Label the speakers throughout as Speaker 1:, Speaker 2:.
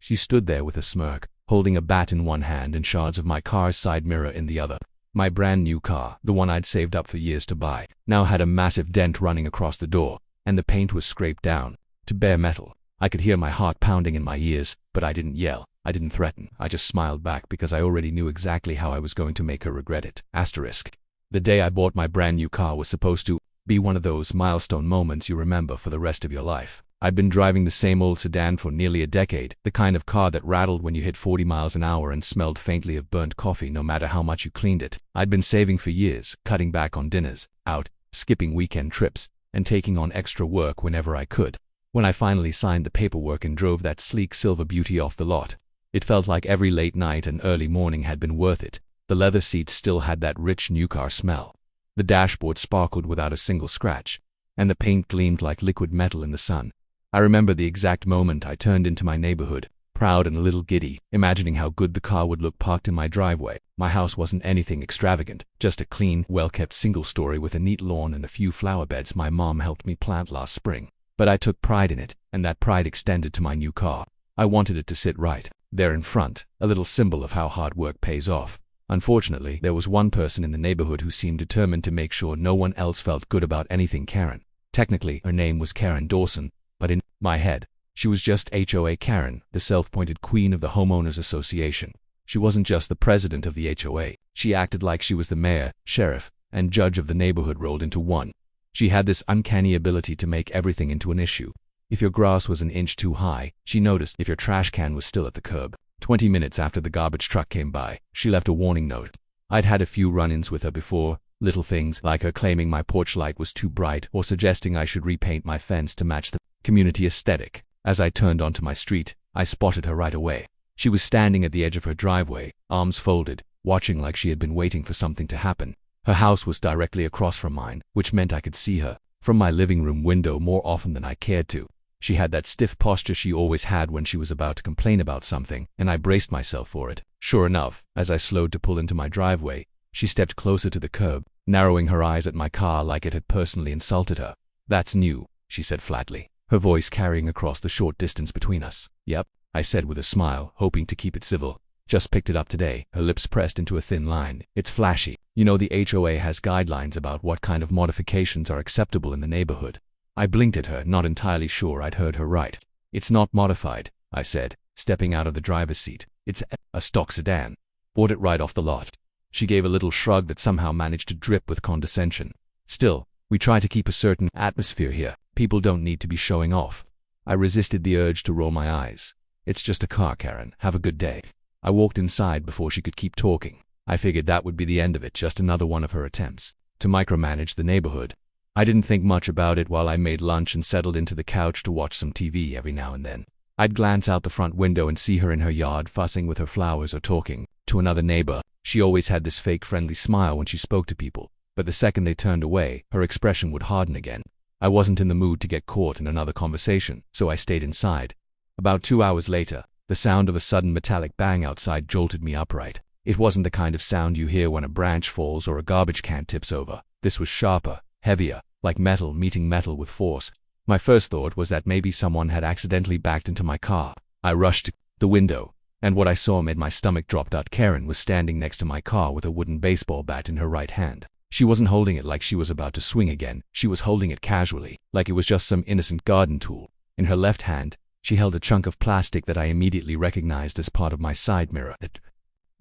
Speaker 1: She stood there with a smirk, holding a bat in one hand and shards of my car's side mirror in the other. My brand new car, the one I'd saved up for years to buy, now had a massive dent running across the door, and the paint was scraped down to bare metal. I could hear my heart pounding in my ears, but I didn't yell. I didn't threaten. I just smiled back because I already knew exactly how I was going to make her regret it. Asterisk. The day I bought my brand new car was supposed to be one of those milestone moments you remember for the rest of your life. I'd been driving the same old sedan for nearly a decade, the kind of car that rattled when you hit 40 miles an hour and smelled faintly of burnt coffee no matter how much you cleaned it. I'd been saving for years, cutting back on dinners, out, skipping weekend trips, and taking on extra work whenever I could. When I finally signed the paperwork and drove that sleek silver beauty off the lot, it felt like every late night and early morning had been worth it. The leather seats still had that rich new car smell. The dashboard sparkled without a single scratch, and the paint gleamed like liquid metal in the sun. I remember the exact moment I turned into my neighborhood, proud and a little giddy, imagining how good the car would look parked in my driveway. My house wasn't anything extravagant, just a clean, well-kept single-story with a neat lawn and a few flower beds my mom helped me plant last spring. But I took pride in it, and that pride extended to my new car. I wanted it to sit right there in front, a little symbol of how hard work pays off. Unfortunately, there was one person in the neighborhood who seemed determined to make sure no one else felt good about anything Karen. Technically, her name was Karen Dawson, but in my head, she was just HOA Karen, the self-appointed queen of the Homeowners Association. She wasn't just the president of the HOA. She acted like she was the mayor, sheriff, and judge of the neighborhood rolled into one. She had this uncanny ability to make everything into an issue. If your grass was an inch too high, she noticed. If your trash can was still at the curb 20 minutes after the garbage truck came by, she left a warning note. I'd had a few run-ins with her before, little things like her claiming my porch light was too bright or suggesting I should repaint my fence to match the community aesthetic. As I turned onto my street, I spotted her right away. She was standing at the edge of her driveway, arms folded, watching like she had been waiting for something to happen. Her house was directly across from mine, which meant I could see her from my living room window more often than I cared to. She had that stiff posture she always had when she was about to complain about something, and I braced myself for it. Sure enough, as I slowed to pull into my driveway, she stepped closer to the curb, narrowing her eyes at my car like it had personally insulted her. "That's new," she said flatly, her voice carrying across the short distance between us. "Yep," I said with a smile, hoping to keep it civil. "Just picked it up today," her lips pressed into a thin line. "It's flashy. You know, the HOA has guidelines about what kind of modifications are acceptable in the neighborhood." I blinked at her, not entirely sure I'd heard her right. "It's not modified," I said, stepping out of the driver's seat. "It's a stock sedan. Bought it right off the lot." She gave a little shrug that somehow managed to drip with condescension. "Still, we try to keep a certain atmosphere here. People don't need to be showing off." I resisted the urge to roll my eyes. "It's just a car, Karen. Have a good day." I walked inside before she could keep talking. I figured that would be the end of it, just another one of her attempts to micromanage the neighborhood. I didn't think much about it while I made lunch and settled into the couch to watch some TV every now and then. I'd glance out the front window and see her in her yard fussing with her flowers or talking to another neighbor. She always had this fake friendly smile when she spoke to people, but the second they turned away, her expression would harden again. I wasn't in the mood to get caught in another conversation, so I stayed inside. About 2 hours later, the sound of a sudden metallic bang outside jolted me upright. It wasn't the kind of sound you hear when a branch falls or a garbage can tips over. This was sharper, heavier, like metal meeting metal with force. My first thought was that maybe someone had accidentally backed into my car. I rushed to the window, and what I saw made my stomach drop. Karen was standing next to my car with a wooden baseball bat in her right hand. She wasn't holding it like she was about to swing again. She was holding it casually, like it was just some innocent garden tool. In her left hand, she held a chunk of plastic that I immediately recognized as part of my side mirror. The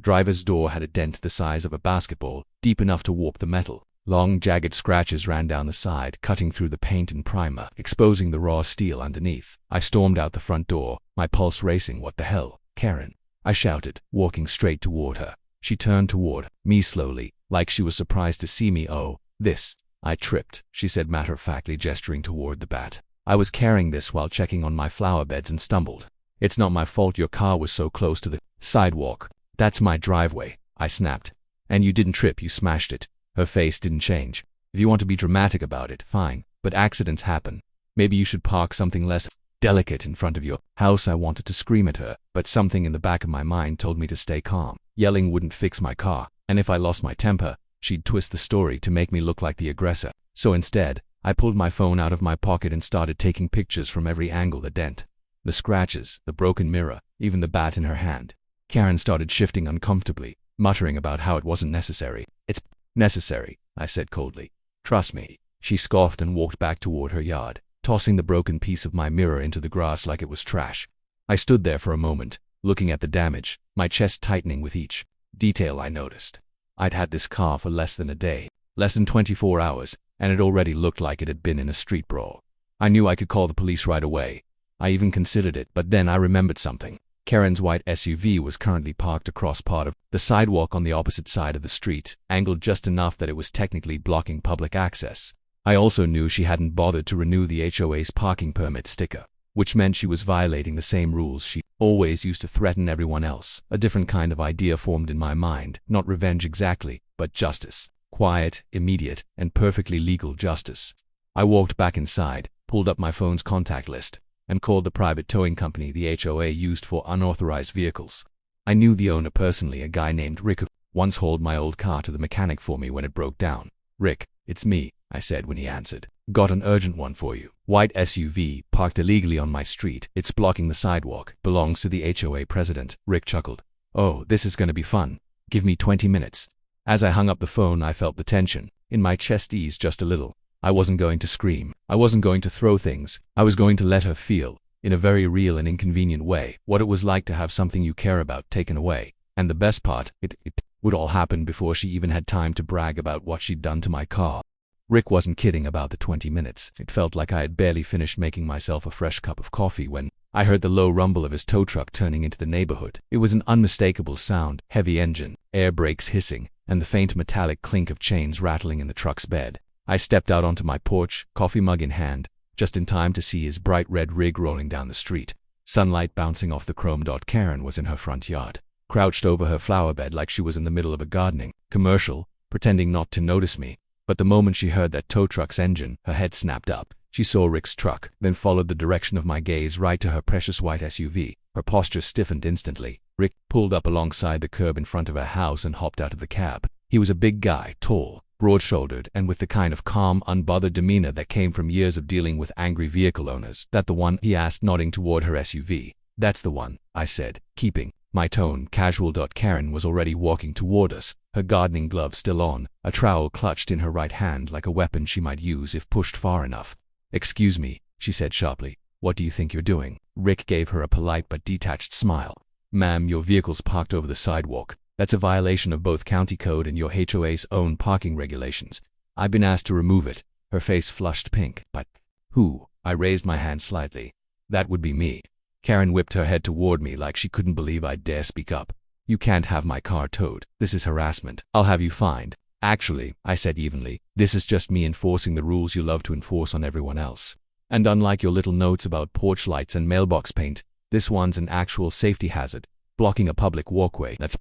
Speaker 1: driver's door had a dent the size of a basketball, deep enough to warp the metal. Long, jagged scratches ran down the side, cutting through the paint and primer, exposing the raw steel underneath. I stormed out the front door, my pulse racing. "What the hell, Karen?" I shouted, walking straight toward her. She turned toward me slowly, like she was surprised to see me. "Oh, this." I tripped, she said matter-of-factly, gesturing toward the bat. "I was carrying this while checking on my flower beds and stumbled." "It's not my fault your car was so close to the sidewalk. That's my driveway," I snapped. "And you didn't trip, you smashed it." Her face didn't change. "If you want to be dramatic about it, fine, but accidents happen. Maybe you should park something less delicate in front of your house." I wanted to scream at her, but something in the back of my mind told me to stay calm. Yelling wouldn't fix my car, and if I lost my temper, she'd twist the story to make me look like the aggressor. So instead, I pulled my phone out of my pocket and started taking pictures from every angle of the dent. The scratches, the broken mirror, even the bat in her hand. Karen started shifting uncomfortably, muttering about how it wasn't necessary. It's necessary, I said coldly. Trust me. She scoffed and walked back toward her yard, tossing the broken piece of my mirror into the grass like it was trash. I stood there for a moment, looking at the damage, my chest tightening with each detail I noticed. I'd had this car for less than a day, less than 24 hours, and it already looked like it had been in a street brawl. I knew I could call the police right away. I even considered it, but then I remembered something. Karen's white SUV was currently parked across part of the sidewalk on the opposite side of the street, angled just enough that it was technically blocking public access. I also knew she hadn't bothered to renew the HOA's parking permit sticker, which meant she was violating the same rules she always used to threaten everyone else. A different kind of idea formed in my mind, not revenge exactly, but justice. Quiet, immediate, and perfectly legal justice. I walked back inside, pulled up my phone's contact list, and called the private towing company the HOA used for unauthorized vehicles. I knew the owner personally, a guy named Rick, who once hauled my old car to the mechanic for me when it broke down. "Rick, it's me," I said when he answered. "Got an urgent one for you. White SUV, parked illegally on my street. It's blocking the sidewalk. Belongs to the HOA president." Rick chuckled. "Oh, this is gonna be fun. Give me 20 minutes. As I hung up the phone, I felt the tension in my chest ease just a little. I wasn't going to scream. I wasn't going to throw things. I was going to let her feel, in a very real and inconvenient way, what it was like to have something you care about taken away. And the best part, it would all happen before she even had time to brag about what she'd done to my car. Rick wasn't kidding about the 20 minutes. It felt like I had barely finished making myself a fresh cup of coffee when I heard the low rumble of his tow truck turning into the neighborhood. It was an unmistakable sound, heavy engine, air brakes hissing, and the faint metallic clink of chains rattling in the truck's bed. I stepped out onto my porch, coffee mug in hand, just in time to see his bright red rig rolling down the street. Sunlight bouncing off the chrome. Karen was in her front yard, crouched over her flower bed like she was in the middle of a gardening commercial, pretending not to notice me. But the moment she heard that tow truck's engine, her head snapped up. She saw Rick's truck, then followed the direction of my gaze right to her precious white SUV. Her posture stiffened instantly. Rick pulled up alongside the curb in front of her house and hopped out of the cab. He was a big guy, tall, broad-shouldered, and with the kind of calm, unbothered demeanor that came from years of dealing with angry vehicle owners. "That the one?" he asked, nodding toward her SUV. "That's the one," I said, keeping my tone casual. Karen was already walking toward us, her gardening gloves still on, a trowel clutched in her right hand like a weapon she might use if pushed far enough. "Excuse me," she said sharply. "What do you think you're doing?" Rick gave her a polite but detached smile. "Ma'am, your vehicle's parked over the sidewalk. That's a violation of both county code and your HOA's own parking regulations. I've been asked to remove it." Her face flushed pink. "But who?" I raised my hand slightly. "That would be me." Karen whipped her head toward me like she couldn't believe I'd dare speak up. "You can't have my car towed. This is harassment. I'll have you fined." "Actually," I said evenly, "this is just me enforcing the rules you love to enforce on everyone else. And unlike your little notes about porch lights and mailbox paint, this one's an actual safety hazard, blocking a public walkway. That's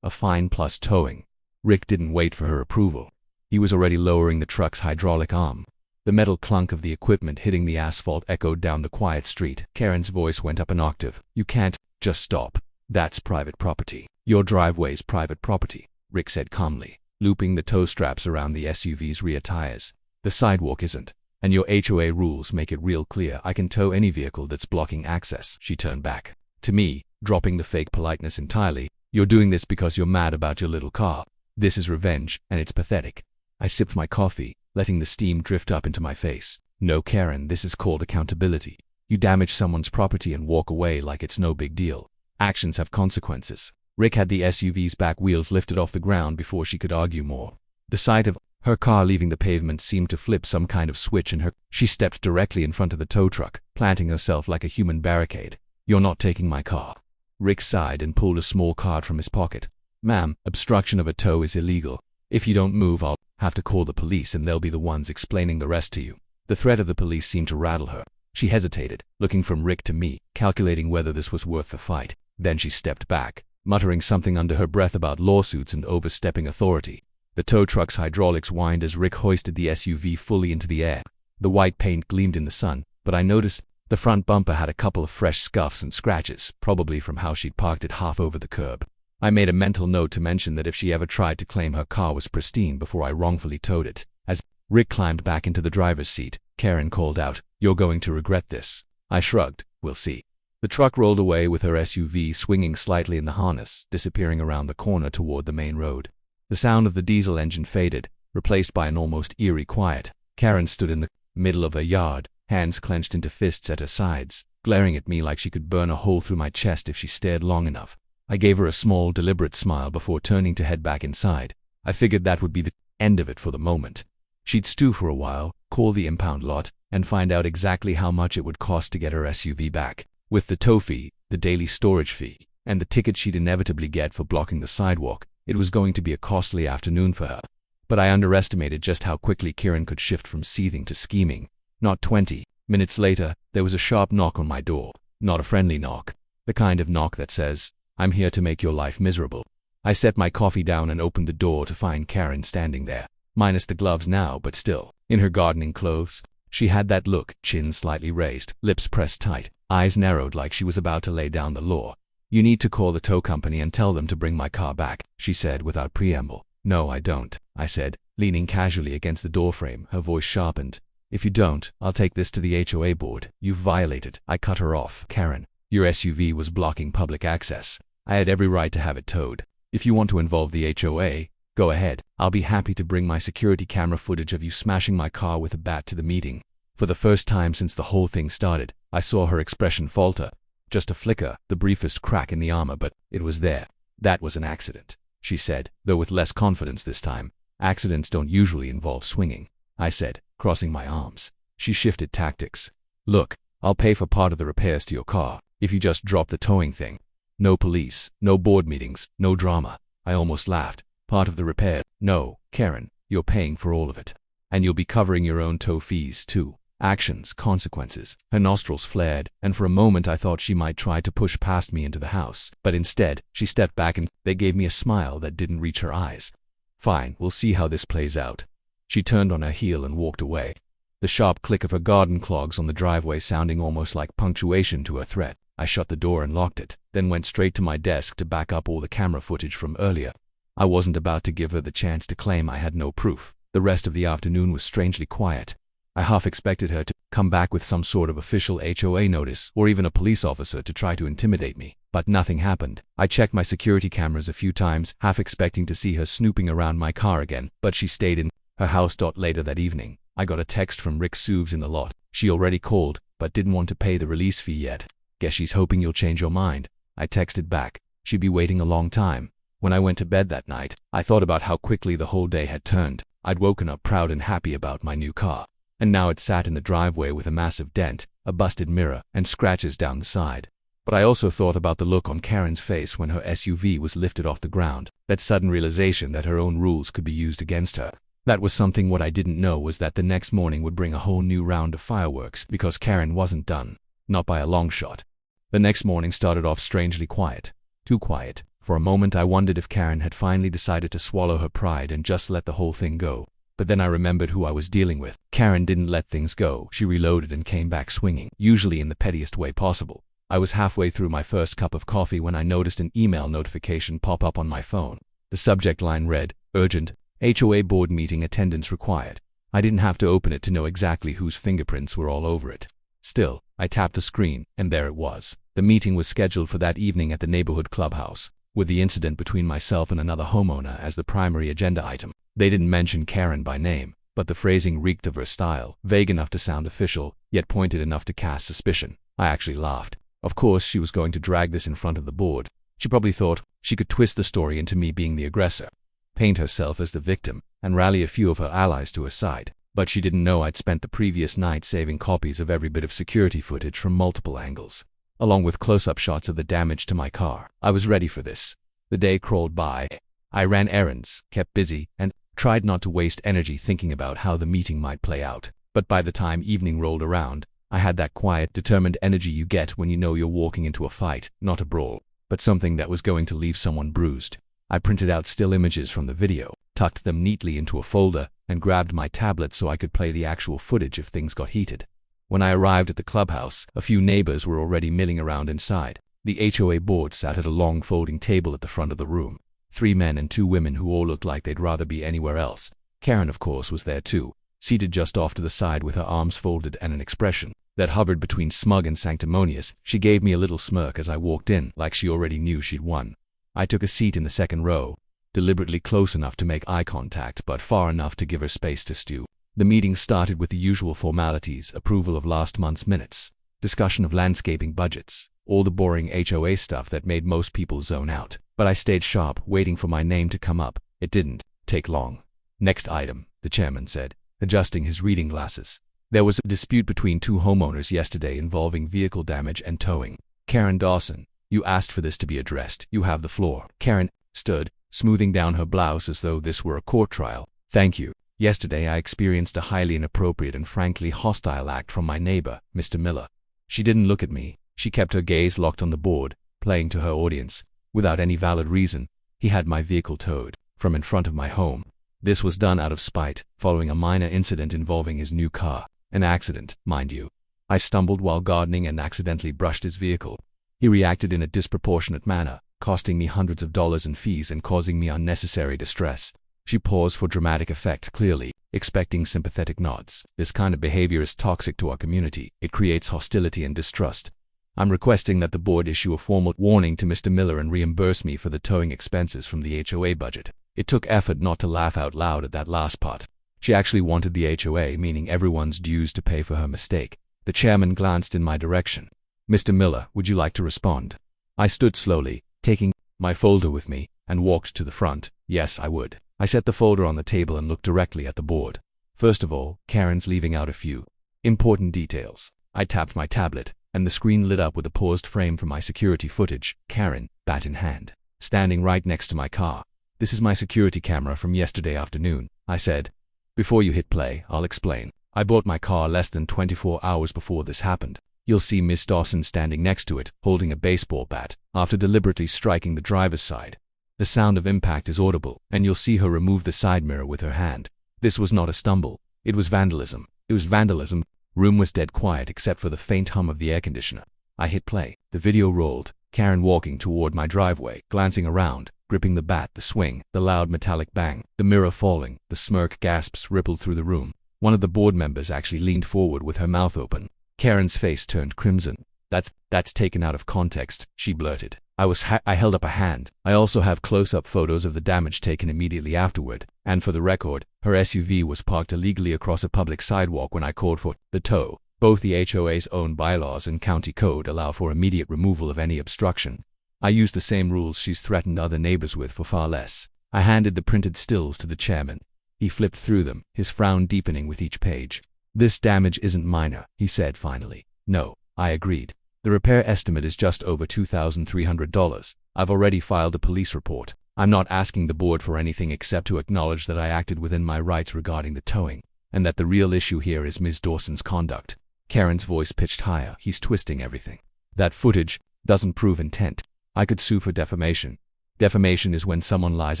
Speaker 1: a fine plus towing." Rick didn't wait for her approval. He was already lowering the truck's hydraulic arm. The metal clunk of the equipment hitting the asphalt echoed down the quiet street. Karen's voice went up an octave. "You can't just stop. That's private property." "Your driveway's private property," Rick said calmly, looping the tow straps around the SUV's rear tires. "The sidewalk isn't. And your HOA rules make it real clear I can tow any vehicle that's blocking access." She turned back to me, dropping the fake politeness entirely. "You're doing this because you're mad about your little car. This is revenge, and it's pathetic." I sipped my coffee, letting the steam drift up into my face. "No, Karen, this is called accountability. You damage someone's property and walk away like it's no big deal. Actions have consequences." Rick had the SUV's back wheels lifted off the ground before she could argue more. The sight of her car leaving the pavement seemed to flip some kind of switch in her. She stepped directly in front of the tow truck, planting herself like a human barricade. "You're not taking my car." Rick sighed and pulled a small card from his pocket. "Ma'am, obstruction of a tow is illegal. If you don't move, I'll have to call the police and they'll be the ones explaining the rest to you." The threat of the police seemed to rattle her. She hesitated, looking from Rick to me, calculating whether this was worth the fight. Then she stepped back, muttering something under her breath about lawsuits and overstepping authority. The tow truck's hydraulics whined as Rick hoisted the SUV fully into the air. The white paint gleamed in the sun, but I noticed the front bumper had a couple of fresh scuffs and scratches, probably from how she'd parked it half over the curb. I made a mental note to mention that if she ever tried to claim her car was pristine before I wrongfully towed it. As Rick climbed back into the driver's seat, Karen called out, "You're going to regret this." I shrugged. "We'll see." The truck rolled away with her SUV swinging slightly in the harness, disappearing around the corner toward the main road. The sound of the diesel engine faded, replaced by an almost eerie quiet. Karen stood in the middle of her yard, hands clenched into fists at her sides, glaring at me like she could burn a hole through my chest if she stared long enough. I gave her a small, deliberate smile before turning to head back inside. I figured that would be the end of it for the moment. She'd stew for a while, call the impound lot, and find out exactly how much it would cost to get her SUV back. With the tow fee, the daily storage fee, and the ticket she'd inevitably get for blocking the sidewalk, it was going to be a costly afternoon for her. But I underestimated just how quickly Karen could shift from seething to scheming. Not 20 minutes later, there was a sharp knock on my door. Not a friendly knock. The kind of knock that says, "I'm here to make your life miserable." I set my coffee down and opened the door to find Karen standing there, minus the gloves now, but still, in her gardening clothes. She had that look, chin slightly raised, lips pressed tight, eyes narrowed like she was about to lay down the law. "You need to call the tow company and tell them to bring my car back," she said without preamble. "No, I don't," I said, leaning casually against the doorframe, her voice sharpened. "If you don't, I'll take this to the HOA board. You've violated." I cut her off. "Karen, your SUV was blocking public access. I had every right to have it towed. If you want to involve the HOA, go ahead. I'll be happy to bring my security camera footage of you smashing my car with a bat to the meeting." For the first time since the whole thing started, I saw her expression falter. Just a flicker, the briefest crack in the armor, but it was there. "That was an accident," she said, though with less confidence this time. "Accidents don't usually involve swinging," I said, crossing my arms. She shifted tactics. "Look, I'll pay for part of the repairs to your car, if you just drop the towing thing. No police, no board meetings, no drama." I almost laughed. "Part of the repair?" "No, Karen, you're paying for all of it. And you'll be covering your own tow fees, too. Actions, consequences." Her nostrils flared, and for a moment I thought she might try to push past me into the house. But instead, she stepped back and they gave me a smile that didn't reach her eyes. "Fine, we'll see how this plays out." She turned on her heel and walked away, the sharp click of her garden clogs on the driveway sounding almost like punctuation to her threat. I shut the door and locked it, then went straight to my desk to back up all the camera footage from earlier. I wasn't about to give her the chance to claim I had no proof. The rest of the afternoon was strangely quiet. I half expected her to come back with some sort of official HOA notice or even a police officer to try to intimidate me, but nothing happened. I checked my security cameras a few times, half expecting to see her snooping around my car again, but she stayed in her house. Later that evening, I got a text from Rick Suves in the lot. She already called, but didn't want to pay the release fee yet. "Guess she's hoping you'll change your mind." I texted back. She'd be waiting a long time. When I went to bed that night, I thought about how quickly the whole day had turned. I'd woken up proud and happy about my new car, and now it sat in the driveway with a massive dent, a busted mirror, and scratches down the side. But I also thought about the look on Karen's face when her SUV was lifted off the ground, that sudden realization that her own rules could be used against her. That was something. What I didn't know was that the next morning would bring a whole new round of fireworks, because Karen wasn't done. Not by a long shot. The next morning started off strangely quiet. Too quiet. For a moment I wondered if Karen had finally decided to swallow her pride and just let the whole thing go. But then I remembered who I was dealing with. Karen didn't let things go. She reloaded and came back swinging, usually in the pettiest way possible. I was halfway through my first cup of coffee when I noticed an email notification pop up on my phone. The subject line read, "Urgent, HOA board meeting attendance required." I didn't have to open it to know exactly whose fingerprints were all over it. Still, I tapped the screen, and there it was. The meeting was scheduled for that evening at the neighborhood clubhouse, with the incident between myself and another homeowner as the primary agenda item. They didn't mention Karen by name, but the phrasing reeked of her style, vague enough to sound official, yet pointed enough to cast suspicion. I actually laughed. Of course she was going to drag this in front of the board. She probably thought she could twist the story into me being the aggressor, paint herself as the victim, and rally a few of her allies to her side. But she didn't know I'd spent the previous night saving copies of every bit of security footage from multiple angles, along with close-up shots of the damage to my car. I was ready for this. The day crawled by. I ran errands, kept busy, and tried not to waste energy thinking about how the meeting might play out. But by the time evening rolled around, I had that quiet, determined energy you get when you know you're walking into a fight, not a brawl, but something that was going to leave someone bruised. I printed out still images from the video, tucked them neatly into a folder, and grabbed my tablet so I could play the actual footage if things got heated. When I arrived at the clubhouse, a few neighbors were already milling around inside. The HOA board sat at a long folding table at the front of the room. 3 men and 2 women who all looked like they'd rather be anywhere else. Karen, of course, was there too, seated just off to the side with her arms folded and an expression that hovered between smug and sanctimonious. She gave me a little smirk as I walked in, like she already knew she'd won. I took a seat in the second row, deliberately close enough to make eye contact, but far enough to give her space to stew. The meeting started with the usual formalities: approval of last month's minutes, discussion of landscaping budgets, all the boring HOA stuff that made most people zone out. But I stayed sharp, waiting for my name to come up. It didn't take long. Next item, the chairman said, adjusting his reading glasses. There was a dispute between two homeowners yesterday involving vehicle damage and towing. Karen Dawson, you asked for this to be addressed. You have the floor. Karen stood, smoothing down her blouse as though this were a court trial. Thank you. Yesterday I experienced a highly inappropriate and frankly hostile act from my neighbor, Mr. Miller. She didn't look at me. She kept her gaze locked on the board, playing to her audience. Without any valid reason, he had my vehicle towed from in front of my home. This was done out of spite, following a minor incident involving his new car. An accident, mind you. I stumbled while gardening and accidentally brushed his vehicle. He reacted in a disproportionate manner, costing me hundreds of dollars in fees and causing me unnecessary distress. She paused for dramatic effect, clearly expecting sympathetic nods. This kind of behavior is toxic to our community. It creates hostility and distrust. I'm requesting that the board issue a formal warning to Mr. Miller and reimburse me for the towing expenses from the HOA budget. It took effort not to laugh out loud at that last part. She actually wanted the HOA, meaning everyone's dues, to pay for her mistake. The chairman glanced in my direction. Mr. Miller, would you like to respond? I stood slowly, taking my folder with me, and walked to the front. Yes, I would. I set the folder on the table and looked directly at the board. First of all, Karen's leaving out a few important details. I tapped my tablet, and the screen lit up with a paused frame from my security footage. Karen, bat in hand, standing right next to my car. This is my security camera from yesterday afternoon, I said. Before you hit play, I'll explain. I bought my car less than 24 hours before this happened. You'll see Miss Dawson standing next to it, holding a baseball bat, after deliberately striking the driver's side. The sound of impact is audible, and you'll see her remove the side mirror with her hand. This was not a stumble. It was vandalism. It was vandalism. Room was dead quiet except for the faint hum of the air conditioner. I hit play. The video rolled. Karen walking toward my driveway, glancing around, gripping the bat, the swing, the loud metallic bang, the mirror falling, the smirk gasps rippled through the room. One of the board members actually leaned forward with her mouth open. Karen's face turned crimson. That's taken out of context, she blurted. I held up a hand. I also have close-up photos of the damage taken immediately afterward, and for the record, her SUV was parked illegally across a public sidewalk when I called for the tow. Both the HOA's own bylaws and county code allow for immediate removal of any obstruction. I used the same rules she's threatened other neighbors with for far less. I handed the printed stills to the chairman. He flipped through them, his frown deepening with each page. This damage isn't minor, he said finally. No, I agreed. The repair estimate is just over $2,300. I've already filed a police report. I'm not asking the board for anything except to acknowledge that I acted within my rights regarding the towing, and that the real issue here is Ms. Dawson's conduct. Karen's voice pitched higher. He's twisting everything. That footage doesn't prove intent. I could sue for defamation. Defamation is when someone lies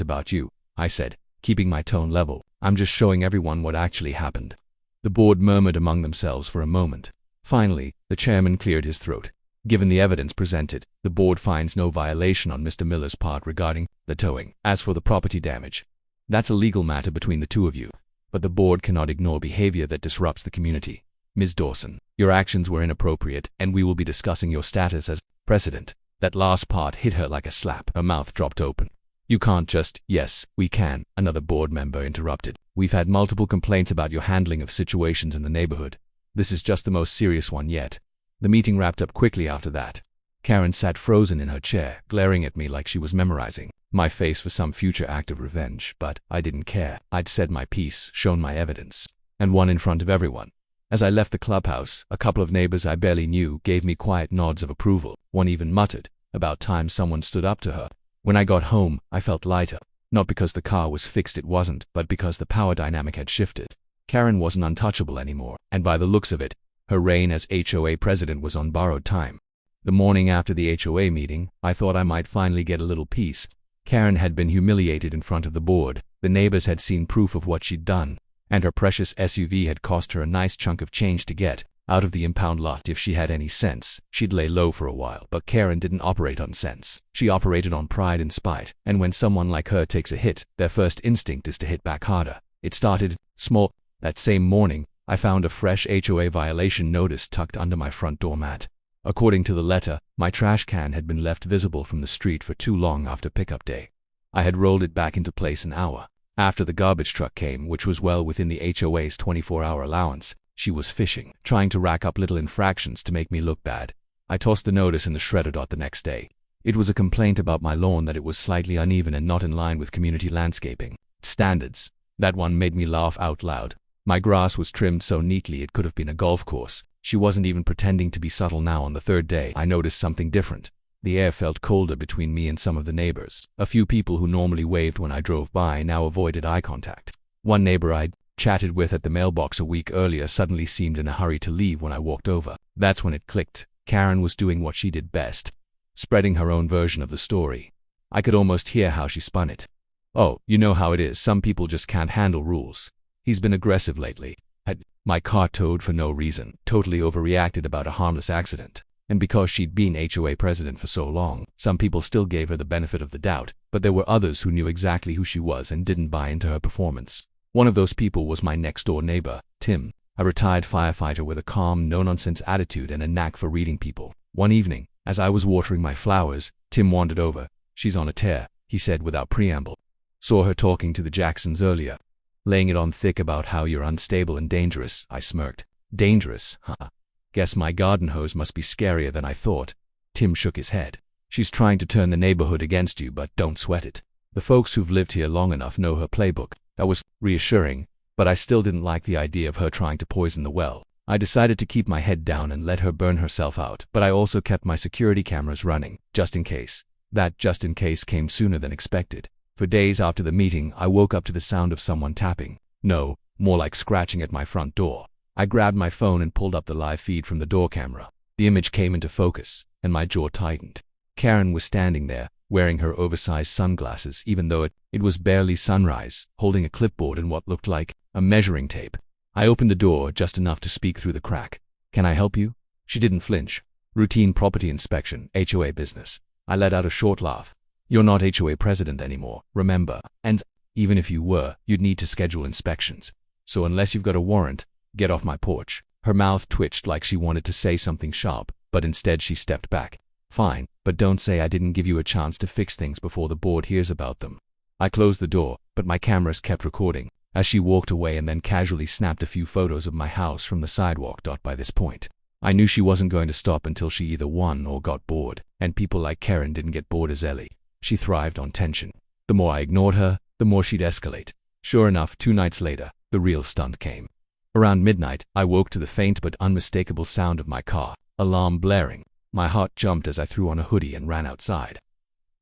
Speaker 1: about you, I said, keeping my tone level. I'm just showing everyone what actually happened. The board murmured among themselves for a moment. Finally, the chairman cleared his throat. Given the evidence presented, the board finds no violation on Mr. Miller's part regarding the towing. As for the property damage, that's a legal matter between the two of you. But the board cannot ignore behavior that disrupts the community. Ms. Dawson, your actions were inappropriate, and we will be discussing your status as president. That last part hit her like a slap. Her mouth dropped open. You can't just— Yes, we can, another board member interrupted. We've had multiple complaints about your handling of situations in the neighborhood. This is just the most serious one yet. The meeting wrapped up quickly after that. Karen sat frozen in her chair, glaring at me like she was memorizing my face for some future act of revenge, but I didn't care. I'd said my piece, shown my evidence, and won in front of everyone. As I left the clubhouse, a couple of neighbors I barely knew gave me quiet nods of approval. One even muttered, "About time someone stood up to her." When I got home, I felt lighter. Not because the car was fixed, it wasn't, but because the power dynamic had shifted. Karen wasn't untouchable anymore, and by the looks of it, her reign as HOA president was on borrowed time. The morning after the HOA meeting, I thought I might finally get a little peace. Karen had been humiliated in front of the board. The neighbors had seen proof of what she'd done, and her precious SUV had cost her a nice chunk of change to get out of the impound lot. If she had any sense, she'd lay low for a while. But Karen didn't operate on sense. She operated on pride and spite, and when someone like her takes a hit, their first instinct is to hit back harder. It started small. That same morning, I found a fresh HOA violation notice tucked under my front doormat. According to the letter, my trash can had been left visible from the street for too long after pickup day. I had rolled it back into place an hour after the garbage truck came, which was well within the HOA's 24-hour allowance. She was fishing, trying to rack up little infractions to make me look bad. I tossed the notice in the shredder the next day. It was a complaint about my lawn, that it was slightly uneven and not in line with community landscaping standards. That one made me laugh out loud. My grass was trimmed so neatly it could have been a golf course. She wasn't even pretending to be subtle now. On the third day, I noticed something different. The air felt colder between me and some of the neighbors. A few people who normally waved when I drove by now avoided eye contact. One neighbor I'd chatted with at the mailbox a week earlier suddenly seemed in a hurry to leave when I walked over. That's when it clicked. Karen was doing what she did best, spreading her own version of the story. I could almost hear how she spun it. "Oh, you know how it is. Some people just can't handle rules. He's been aggressive lately. Had my car towed for no reason. Totally overreacted about a harmless accident." And because she'd been HOA president for so long, some people still gave her the benefit of the doubt, but there were others who knew exactly who she was and didn't buy into her performance. One of those people was my next-door neighbor, Tim, a retired firefighter with a calm, no-nonsense attitude and a knack for reading people. One evening, as I was watering my flowers, Tim wandered over. "She's on a tear," he said without preamble. "Saw her talking to the Jacksons earlier. Laying it on thick about how you're unstable and dangerous." I smirked. "Dangerous, huh? Guess my garden hose must be scarier than I thought." Tim shook his head. "She's trying to turn the neighborhood against you, but don't sweat it. The folks who've lived here long enough know her playbook." That was reassuring, but I still didn't like the idea of her trying to poison the well. I decided to keep my head down and let her burn herself out, but I also kept my security cameras running, just in case. That just in case came sooner than expected. For days after the meeting, I woke up to the sound of someone tapping. No, more like scratching at my front door. I grabbed my phone and pulled up the live feed from the door camera. The image came into focus, and my jaw tightened. Karen was standing there, wearing her oversized sunglasses even though it was barely sunrise, holding a clipboard and what looked like a measuring tape. I opened the door just enough to speak through the crack. "Can I help you?" She didn't flinch. "Routine property inspection, HOA business." I let out a short laugh. "You're not HOA president anymore, remember? And even if you were, you'd need to schedule inspections. So unless you've got a warrant, get off my porch." Her mouth twitched like she wanted to say something sharp, but instead she stepped back. "Fine, but don't say I didn't give you a chance to fix things before the board hears about them." I closed the door, but my cameras kept recording as she walked away and then casually snapped a few photos of my house from the sidewalk. By this point, I knew she wasn't going to stop until she either won or got bored, and people like Karen didn't get bored as Ellie. She thrived on tension. The more I ignored her, the more she'd escalate. Sure enough, 2 nights later, the real stunt came. Around midnight, I woke to the faint but unmistakable sound of my car alarm blaring. My heart jumped as I threw on a hoodie and ran outside.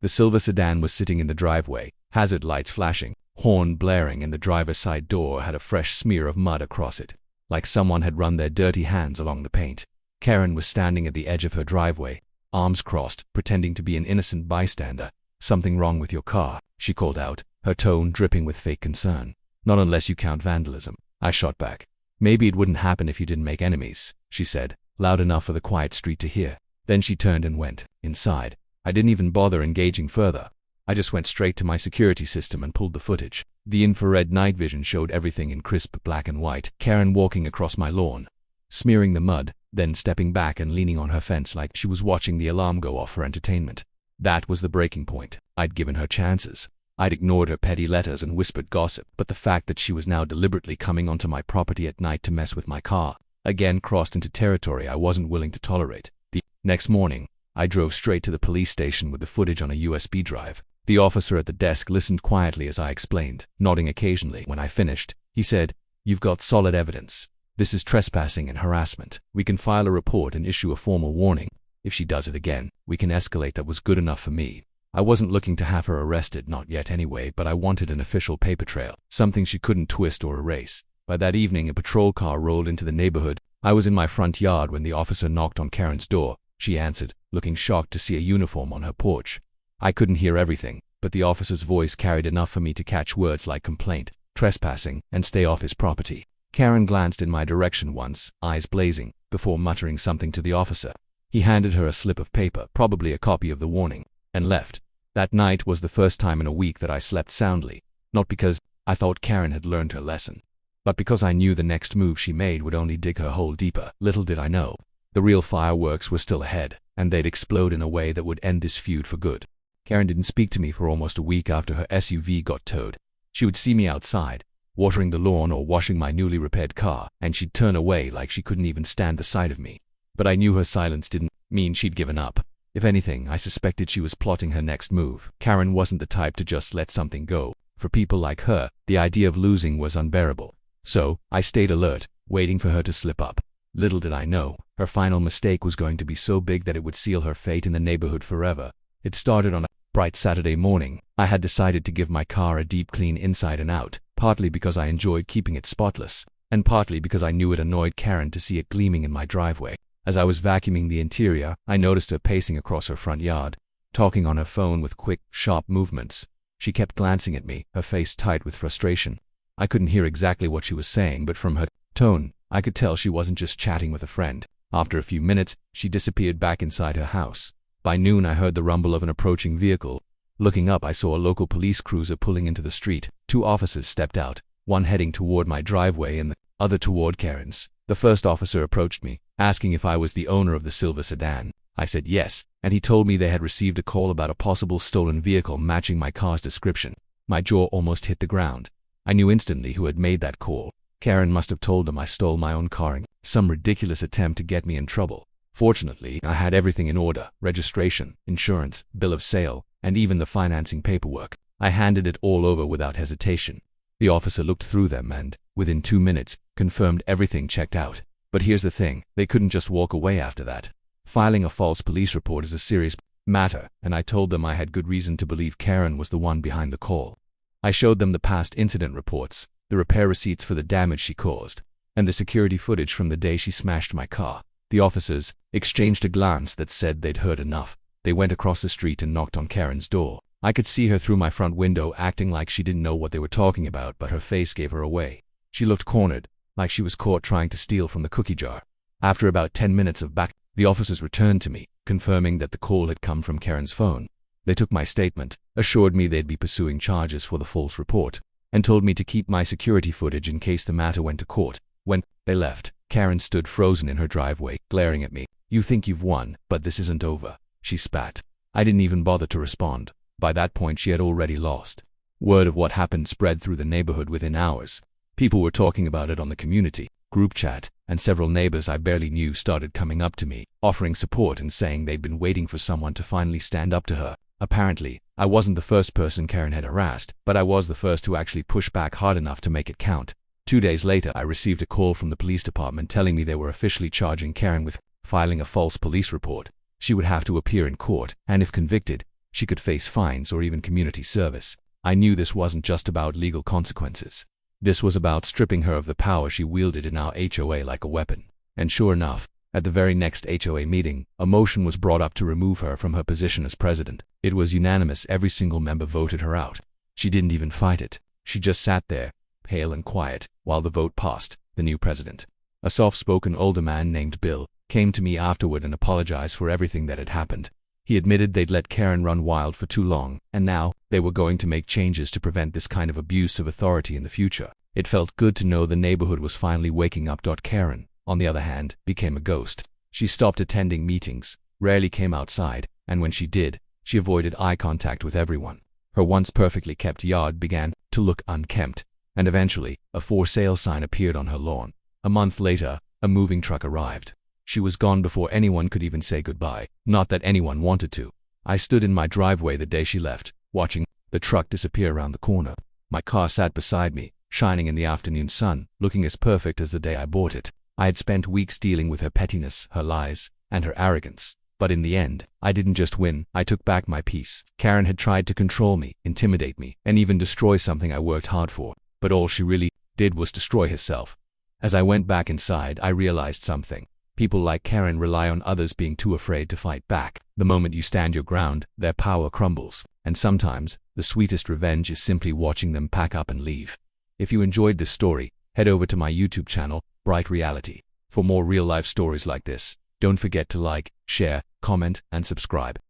Speaker 1: The silver sedan was sitting in the driveway, hazard lights flashing, horn blaring, and the driver's side door had a fresh smear of mud across it, like someone had run their dirty hands along the paint. Karen was standing at the edge of her driveway, arms crossed, pretending to be an innocent bystander. "Something wrong with your car?" she called out, her tone dripping with fake concern. "Not unless you count vandalism," I shot back. "Maybe it wouldn't happen if you didn't make enemies," she said, loud enough for the quiet street to hear. Then she turned and went inside. I didn't even bother engaging further. I just went straight to my security system and pulled the footage. The infrared night vision showed everything in crisp black and white. Karen walking across my lawn, smearing the mud, then stepping back and leaning on her fence like she was watching the alarm go off for entertainment. That was the breaking point. I'd given her chances. I'd ignored her petty letters and whispered gossip, but the fact that she was now deliberately coming onto my property at night to mess with my car again crossed into territory I wasn't willing to tolerate. The next morning, I drove straight to the police station with the footage on a USB drive. The officer at the desk listened quietly as I explained, nodding occasionally. When I finished, he said, "You've got solid evidence. This is trespassing and harassment. We can file a report and issue a formal warning. If she does it again, we can escalate." That was good enough for me. I wasn't looking to have her arrested, not yet anyway, but I wanted an official paper trail, something she couldn't twist or erase. By that evening, a patrol car rolled into the neighborhood. I was in my front yard when the officer knocked on Karen's door. She answered, looking shocked to see a uniform on her porch. I couldn't hear everything, but the officer's voice carried enough for me to catch words like complaint, trespassing, and stay off his property. Karen glanced in my direction once, eyes blazing, before muttering something to the officer. He handed her a slip of paper, probably a copy of the warning, and left. That night was the first time in a week that I slept soundly, not because I thought Karen had learned her lesson, But because I knew the next move she made would only dig her hole deeper, little did I know, the real fireworks were still ahead, and they'd explode in a way that would end this feud for good. Karen didn't speak to me for almost a week after her SUV got towed. She would see me outside, watering the lawn or washing my newly repaired car, and she'd turn away like she couldn't even stand the sight of me. But I knew her silence didn't mean she'd given up. If anything, I suspected she was plotting her next move. Karen wasn't the type to just let something go. For people like her, the idea of losing was unbearable. So, I stayed alert, waiting for her to slip up. Little did I know, her final mistake was going to be so big that it would seal her fate in the neighborhood forever. It started on a bright Saturday morning. I had decided to give my car a deep clean inside and out, partly because I enjoyed keeping it spotless, and partly because I knew it annoyed Karen to see it gleaming in my driveway. As I was vacuuming the interior, I noticed her pacing across her front yard, talking on her phone with quick, sharp movements. She kept glancing at me, her face tight with frustration. I couldn't hear exactly what she was saying, but from her tone, I could tell she wasn't just chatting with a friend. After a few minutes, she disappeared back inside her house. By noon, I heard the rumble of an approaching vehicle. Looking up, I saw a local police cruiser pulling into the street. 2 officers stepped out, one heading toward my driveway and the other toward Karen's. The first officer approached me, asking if I was the owner of the silver sedan. I said yes, and he told me they had received a call about a possible stolen vehicle matching my car's description. My jaw almost hit the ground. I knew instantly who had made that call. Karen must have told them I stole my own car in some ridiculous attempt to get me in trouble. Fortunately, I had everything in order: registration, insurance, bill of sale, and even the financing paperwork. I handed it all over without hesitation. The officer looked through them and, within 2 minutes, confirmed everything checked out. But here's the thing, they couldn't just walk away after that. Filing a false police report is a serious matter, and I told them I had good reason to believe Karen was the one behind the call. I showed them the past incident reports, the repair receipts for the damage she caused, and the security footage from the day she smashed my car. The officers exchanged a glance that said they'd heard enough. They went across the street and knocked on Karen's door. I could see her through my front window acting like she didn't know what they were talking about, but her face gave her away. She looked cornered, like she was caught trying to steal from the cookie jar. After about 10 minutes of back, the officers returned to me, confirming that the call had come from Karen's phone. They took my statement, assured me they'd be pursuing charges for the false report, and told me to keep my security footage in case the matter went to court. When they left, Karen stood frozen in her driveway, glaring at me. "You think you've won, but this isn't over," she spat. I didn't even bother to respond. By that point, she had already lost. Word of what happened spread through the neighborhood within hours. People were talking about it on the community group chat, and several neighbors I barely knew started coming up to me, offering support and saying they'd been waiting for someone to finally stand up to her. Apparently, I wasn't the first person Karen had harassed, but I was the first to actually push back hard enough to make it count. 2 days later, I received a call from the police department telling me they were officially charging Karen with filing a false police report. She would have to appear in court, and if convicted, she could face fines or even community service. I knew this wasn't just about legal consequences. This was about stripping her of the power she wielded in our HOA like a weapon. And sure enough, at the very next HOA meeting, a motion was brought up to remove her from her position as president. It was unanimous. Every single member voted her out. She didn't even fight it. She just sat there, pale and quiet, while the vote passed. The new president, a soft-spoken older man named Bill, came to me afterward and apologized for everything that had happened. He admitted they'd let Karen run wild for too long, and now they were going to make changes to prevent this kind of abuse of authority in the future. It felt good to know the neighborhood was finally waking up. Karen, on the other hand, became a ghost. She stopped attending meetings, rarely came outside, and when she did, she avoided eye contact with everyone. Her once perfectly kept yard began to look unkempt, and eventually, a for sale sign appeared on her lawn. A month later, a moving truck arrived. She was gone before anyone could even say goodbye. Not that anyone wanted to. I stood in my driveway the day she left, watching the truck disappear around the corner. My car sat beside me, shining in the afternoon sun, looking as perfect as the day I bought it. I had spent weeks dealing with her pettiness, her lies, and her arrogance. But in the end, I didn't just win, I took back my peace. Karen had tried to control me, intimidate me, and even destroy something I worked hard for. But all she really did was destroy herself. As I went back inside, I realized something. People like Karen rely on others being too afraid to fight back. The moment you stand your ground, their power crumbles. And sometimes, the sweetest revenge is simply watching them pack up and leave. If you enjoyed this story, head over to my YouTube channel, Bright Reality, for more real-life stories like this. Don't forget to like, share, comment, and subscribe.